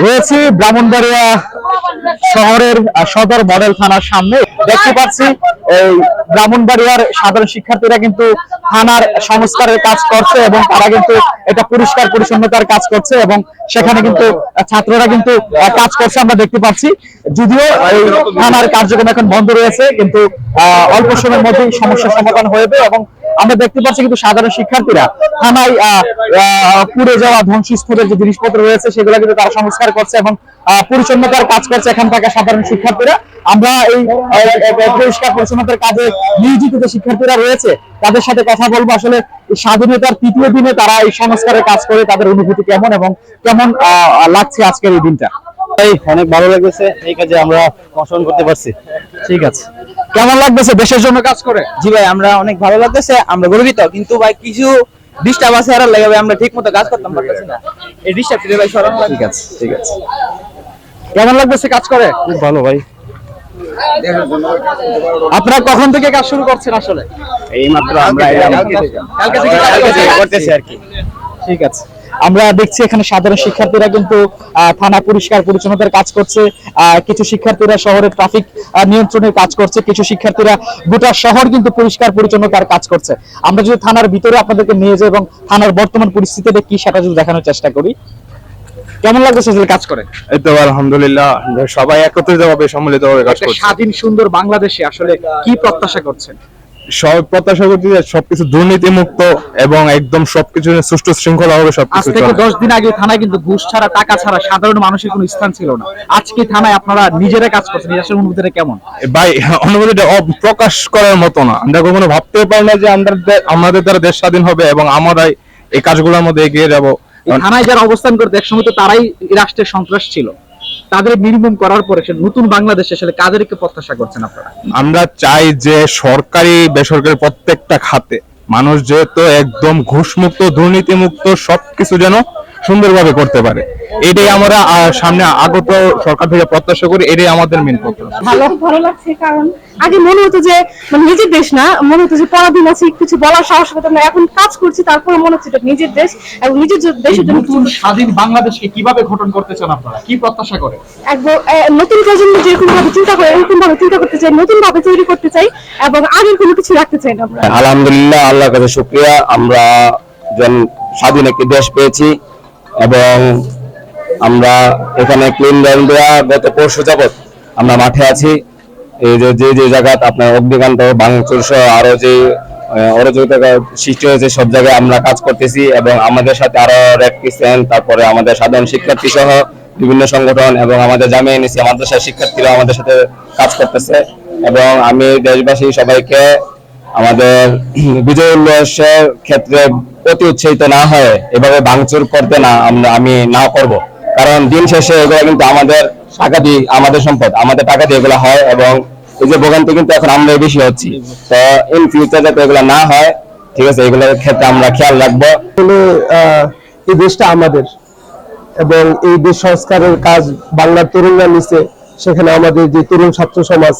রয়েছি ব্রাহ্মণবাড়িয়া শহরের সদর মডেল থানার সামনে। দেখতে পাচ্ছি এই ব্রাহ্মণবাড়িয়ার সাধারণ শিক্ষার্থীরা কিন্তু থানার সংস্কারের কাজ করছে এবং তারা কিন্তু এটা পরিষ্কার পরিচ্ছন্নতার কাজ করছে এবং সেখানে কিন্তু ছাত্ররা কিন্তু কাজ করছে আমরা দেখতে পাচ্ছি। যদিও এই থানার কার্যক্রম এখন বন্ধ রয়েছে, কিন্তু অল্প সময়ের মধ্যেই সমস্যার সমাধান হয়ে যাবে। এবং আমরা দেখতে পাচ্ছি কিন্তু সাধারণ শিক্ষার্থীরা থানায় পুড়ে যাওয়া ধ্বংসস্তূপের যে জিনিসপত্র রয়েছে সেগুলো কিন্তু তারা সংস্কার করছে এবং পরিচ্ছন্নতার কাজ করছে এখান থাকা সাধারণ শিক্ষার্থীরা। আমরা এই পরিষ্কার পরিচ্ছন্নতার কাজে নিয়োজিত যে শিক্ষার্থীরা রয়েছে তাদের সাথে কথা বলবো। আসলে স্বাধীনতার তৃতীয় দিনে তারা এই সংস্কারের কাজ করে তাদের অনুভূতি কেমন এবং কেমন লাগছে আজকের এই দিনটা। অনেক ভালো লাগতেছে, এই কাজে আমরা অংশগ্রহণ করতে পারছি। ঠিক আছে, কেমন লাগতেছে দেশের জন্য কাজ করে? জি ভাই, আমরা অনেক ভালো লাগতেছে, আমরা গর্বিত। কিন্তু ভাই কিছু ডিস্টার্ব আছে, আর লাগে ভাই আমরা ঠিক মতো কাজ করতে পারতেছি না। এই ডিস্টার্ব থেকে ভাই সরানো লাগে। ঠিক আছে, ঠিক আছে। কেমন লাগতেছে কাজ করে? খুব ভালো ভাই। আপনারা কখন থেকে কাজ শুরু করছেন? আসলে এই মাত্র আমরা কালকে থেকে করতেছি আর কি। ঠিক আছে, আমরা দেখছি এখানে সাধারণ শিক্ষার্থীরা কিন্তু থানা পরিষ্কার পরিচ্ছন্নতার কাজ করছে, কিছু শিক্ষার্থীরা শহরের ট্রাফিক নিয়ন্ত্রণের কাজ করছে, কিছু শিক্ষার্থীরা গোটা শহর কিন্তু পরিষ্কার পরিচ্ছন্নতার কাজ করছে। আমরা যদি থানার ভিতরে আপনাদেরকে নিয়ে যাই এবং থানার বর্তমান পরিস্থিতিতে কি সেটা যদি দেখানোর চেষ্টা করি। কেমন লাগছে আসলে কাজ করে? এই তো আলহামদুলিল্লাহ, সবাই একত্রিতভাবে সম্মিলিতভাবে কাজ করছে। স্বাধীন সুন্দর বাংলাদেশে আসলে কি প্রত্যাশা করছেন? সব প্রত্যাশা করছি যে সবকিছু দুর্নীতি মুক্ত এবং একদম সবকিছু সুষ্ঠু শৃঙ্খলা হবে। আজ সবকিছু থেকে 10 দিন আগে থানায় কিন্তু ঘুষ ছাড়া টাকা ছাড়া সাধারণ মানুষের কোনো স্থান ছিল না। আজকে থানায় আপনারা নিজেরা কাজ করছেন, নিজের অনুভূতিটা কেমন? ভাই, অনুভূতিটা প্রকাশ করার মতো না। আমরা কখনো ভাবতে পারি না যে আমাদের দ্বারা দেশ স্বাধীন হবে এবং আমরা এই কাজগুলোর মধ্যে এগিয়ে যাব। থানায় যারা অবস্থান করতে একসময় তো তারাই রাষ্ট্রের সন্ত্রাস ছিল, তাদের নির্মূল করার পরে নতুন বাংলাদেশে আসলে কাদেরকে প্রত্যাশা করছেন আপনারা? আমরা চাই যে সরকারি বেসরকারি প্রত্যেকটা খাতে মানুষ যেহেতু একদম ঘুষমুক্ত দুর্নীতিমুক্ত সবকিছু যেন সুন্দরভাবে করতে পারে, এটাই আমরা সামনে আগত সরকার থেকে প্রত্যাশা করি। এটাই আমাদের মেন প্রত্যাশা। ভালো লাগছে, কারণ আগে মনে হতো যে মানে নিজের দেশ না, মনে হতো যে পরাধীন আছে, কিছু বলার সাহস পেতাম না। এখন কাজ করছি, তারপরে মনে হচ্ছে এটা নিজের দেশ এবং নিজের দেশের জন্য নতুন স্বাধীন বাংলাদেশকে কিভাবে গঠন করতে চান আপনারা? কি প্রত্যাশা করেন? একদম নতুন প্রজন্ম যেরকম ভাবে চিন্তা করে এরকম ভাবে চিন্তা করতে চাই, নতুন ভাবে তৈরি করতে চাই এবং আগের কোনো কিছু রাখতে চাই না আমরা। আলহামদুলিল্লাহ, আল্লাহর কাছে শুকরিয়া, আমরা স্বাধীন একটি দেশ পেয়েছি এবং আমরা এখানে ক্লিন ইন্ডিয়া গত পরশু যাবত আমরা মাঠে আছি। এই যে জায়গায় আপনার অগ্নিকাণ্ড ভাঙচুর সহ আরো যে অরাজকতা সৃষ্টি হয়েছে সব জায়গায় আমরা কাজ করতেছি এবং আমাদের সাথে আরো রেড ক্রিসেন্ট, তারপরে আমাদের সাধারণ শিক্ষার্থী সহ বিভিন্ন সংগঠন এবং আমাদের জামিয়া নিসি মাদ্রাসার শিক্ষার্থীরা আমাদের সাথে কাজ করতেছে। এবং আমি দেশবাসী সবাইকে আমাদের বিজয় উল্লাসের ক্ষেত্রে অতি উৎসাহিত না হয়ে এভাবে ভাঙচুর করতে আমি না করব, কারণ দিন শেষে এগুলো কিন্তু আমাদের টাকা দিয়ে, আমাদের সম্পদ, আমাদের টাকা দিয়ে এগুলো হয় এবং এই যে ভোগান্তি কিন্তু এখন আমরা বেশি হচ্ছি। তো ইন ফিউচার যাতে এগুলো না হয়, ঠিক আছে, এগুলোর ক্ষেত্রে আমরা খেয়াল রাখবো। এই দেশটা আমাদের এবং এই দেশ সংস্কারের কাজ বাংলার তরুণরা নিচ্ছে। সেখানে আমাদের যে তরুণ ছাত্র সমাজ,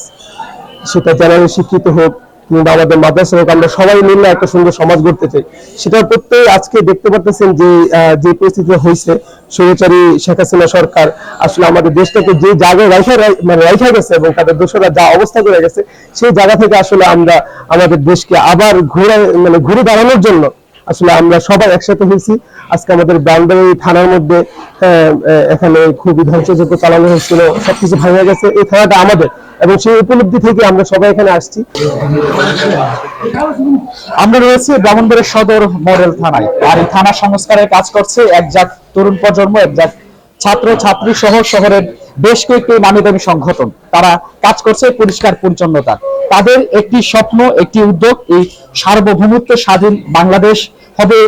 সেটা জেনারেল শিক্ষিত হোক কিংবা আমাদের মাদ্রাসা হোক, আমরা সবাই মিলে একটা সুন্দর সমাজ গড়তে চাই। সেটার প্রত্যেক আজকে দেখতে পাচ্ছেন যে পরিস্থিতি হয়েছে, স্বৈরাচারী শেখ হাসিনা সরকার আসলে আমাদের দেশটাকে যে জায়গায় রাখা গেছে এবং তাদের দোষরা যা অবস্থা করে গেছে, সেই জায়গা থেকে আসলে আমরা আমাদের দেশকে আবার ঘুরে দাঁড়ানোর জন্য আসলে আমরা সবাই একসাথে হয়েছি। আজকে আমাদের ব্রাহ্মণবাড়িয়া থানার মধ্যে এখানে খুবই ধ্বংসযজ্ঞ চালানো হয়েছিল, সবকিছু ভাঙা গেছে। এই থানাটা আমাদের এবং সেই উপলব্ধি থেকে আমরা সবাই এখানে আসছি। আমরা রয়েছে ব্রাহ্মণবাড়িয়া সদর মডেল থানায়, আর এই থানা সংস্কারের কাজ করছে একজাক তরুণ প্রজন্ম, একজাক ছাত্র ছাত্রী সহ শহরের বেশ কয়েকটি নামি দামি সংগঠন। তারা কাজ করছে পরিষ্কার পরিচ্ছন্নতা। তাদের একটি স্বপ্ন, একটি উদ্যোগ, এই সার্বভৌমত্ব স্বাধীন বাংলাদেশ হবে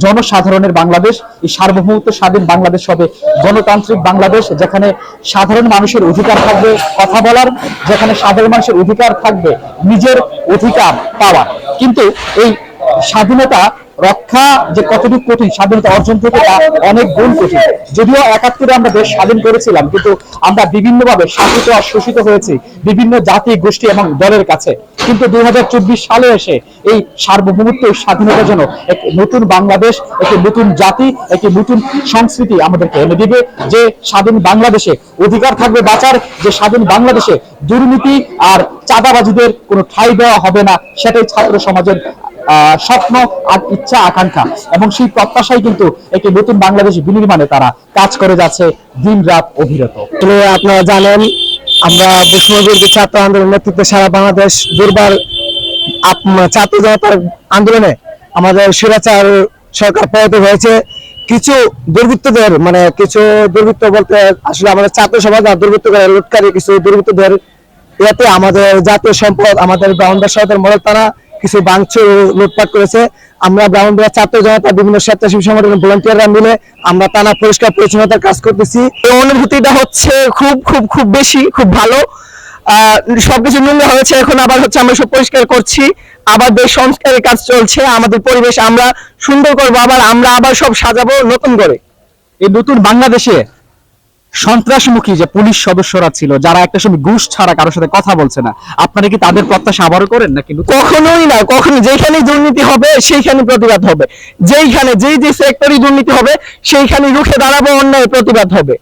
জনসাধারণের বাংলাদেশ। এই সার্বভৌমত্ব স্বাধীন বাংলাদেশ হবে গণতান্ত্রিক বাংলাদেশ, যেখানে সাধারণ মানুষের অধিকার থাকবে কথা বলার, যেখানে সাধারণ মানুষের অধিকার থাকবে নিজের অধিকার পাওয়ার। কিন্তু এই স্বাধীনতা রক্ষা যে কতটুকু কঠিন, স্বাধীনতা অর্জন থেকে তা অনেক গুণ কঠিন। যদিও 71-এ আমরা দেশ স্বাধীন করেছিলাম, কিন্তু আমরা বিভিন্নভাবে শাসিত আর শোষিত হয়েছি বিভিন্ন জাতি, গোষ্ঠী এবং দলের কাছে। কিন্তু 2024 সালে এসে এই সার্বভৌমত্ব, স্বাধীনতার জন্য এক নতুন বাংলাদেশ, একটি নতুন জাতি, একটি নতুন সংস্কৃতি আমাদেরকে এনে দিবে। যে স্বাধীন বাংলাদেশে অধিকার থাকবে বাঁচার, যে স্বাধীন বাংলাদেশে দুর্নীতি আর চাঁদাবাজিদের কোনো ঠাঁই দেওয়া হবে না, সেটাই ছাত্র সমাজের স্বপ্ন আর ইচ্ছা, আকাঙ্ক্ষা। এবং সেই প্রত্যাশাই কিন্তু একটি নতুন বাংলাদেশ বিনির্মাণে তারা কাজ করে যাচ্ছে দিন রাত অবিরত। আপনারা জানেন, আমরা বৈষম্যবিরোধী ছাত্র আন্দোলনের নেতৃত্বে সারা বাংলাদেশ দুর্বার ছাত্র জনতার আন্দোলনে আমাদের স্বৈরাচার সরকার পতিত হয়েছে। কিছু দুর্বৃত্ত বলতে আসলে আমাদের ছাত্র সমাজ আর দুর্বৃত্ত করে লুটকারী কিছু দুর্বৃত্তদের এতে আমাদের জাতীয় সম্পদ, আমাদের ব্রাহ্মণবাড়িয়া সদর মডেল থানা কিছু ভাঙচুর, লুটপাট করেছে। আমরা ব্রাহ্মণবাড়িয়া ছাত্র জনতা বিভিন্ন স্বেচ্ছাসেবী সংগঠনের ভলান্টিয়াররা মিলে আমরা থানা পরিষ্কার পরিচ্ছন্নতার কাজ করতেছি। এই অনুভূতিটা হচ্ছে খুব খুব খুব বেশি, খুব ভালো। সবকিছু নোংরা হয়েছে, এখন আবার হচ্ছে আমরা সব পরিষ্কার করছি, আবার বেশ সংস্কারের কাজ চলছে। আমাদের পরিবেশ আমরা সুন্দর করবো, আবার সব সাজাবো নতুন করে। এই নতুন বাংলাদেশে সন্ত্রাসমুখী যে পুলিশ সদস্যরা ছিল, যারা একটা সময় ঘুষ ছাড়া কারোর সাথে কথা বলছে না, আপনারা কি তাদের প্রত্যাশা আবারও করেন নাকি? কখনোই না, কখনো যেখানে দুর্নীতি হবে সেইখানে প্রতিবাদ হবে, যে সেক্টরে দুর্নীতি হবে সেইখানে রুখে দাঁড়াবো, অন্যায় প্রতিবাদ হবে।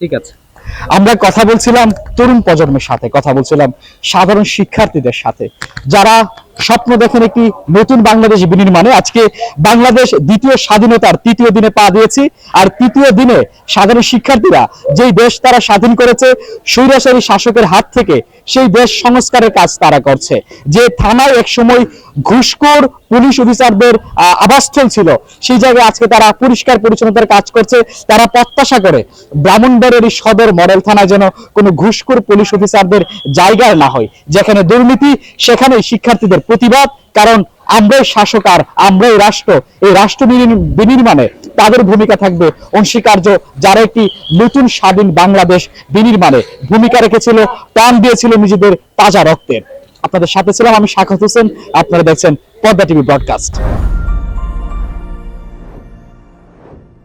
ঠিক আছে, আমরা কথা বলছিলাম তরুণ প্রজন্মের সাথে, কথা বলছিলাম সাধারণ শিক্ষার্থীদের সাথে, যারা স্বপ্ন দেখেন একটি নতুন বাংলাদেশ বিনির্মাণে। আজকে বাংলাদেশ দ্বিতীয় স্বাধীনতার 3য় দিনে পা দিয়েছি, আর 3য় দিনে সাধারণ শিক্ষার্থীরা যেই দেশ তারা স্বাধীন করেছে স্বৈরাচারী শাসকের হাত থেকে, সেই দেশ সংস্কারের কাজ তারা করছে। যে থানায় একসময় ঘুষখোর পুলিশ অফিসারদের আবাসস্থল ছিল, সেই জায়গায় আজকে তারা পরিষ্কার পরিচ্ছন্নতার কাজ করছে। তারা প্রত্যাশা করে ব্রাহ্মণবাড়িয়ার এই সদর মডেল থানায় যেন কোনো ঘুষখোর পুলিশ অফিসারদের জায়গা না হয়, যেখানে দুর্নীতি সেখানেই শিক্ষার্থীদের প্রতিবাদ। কারণ আমরাই শাসক আর আমরাই রাষ্ট্র, এই রাষ্ট্র বিনির্মাণে তাদের ভূমিকা থাকবে অনস্বীকার্য, যারা একটি নতুন স্বাধীন বাংলাদেশ বিনির্মাণে ভূমিকা রেখেছিল, প্রাণ দিয়েছিল নিজেদের তাজা রক্তের। আপনাদের সাথে ছিলাম আমি শাখাত হোসেন, আপনারা দেখছেন পদ্মা টিভি ব্রডকাস্ট।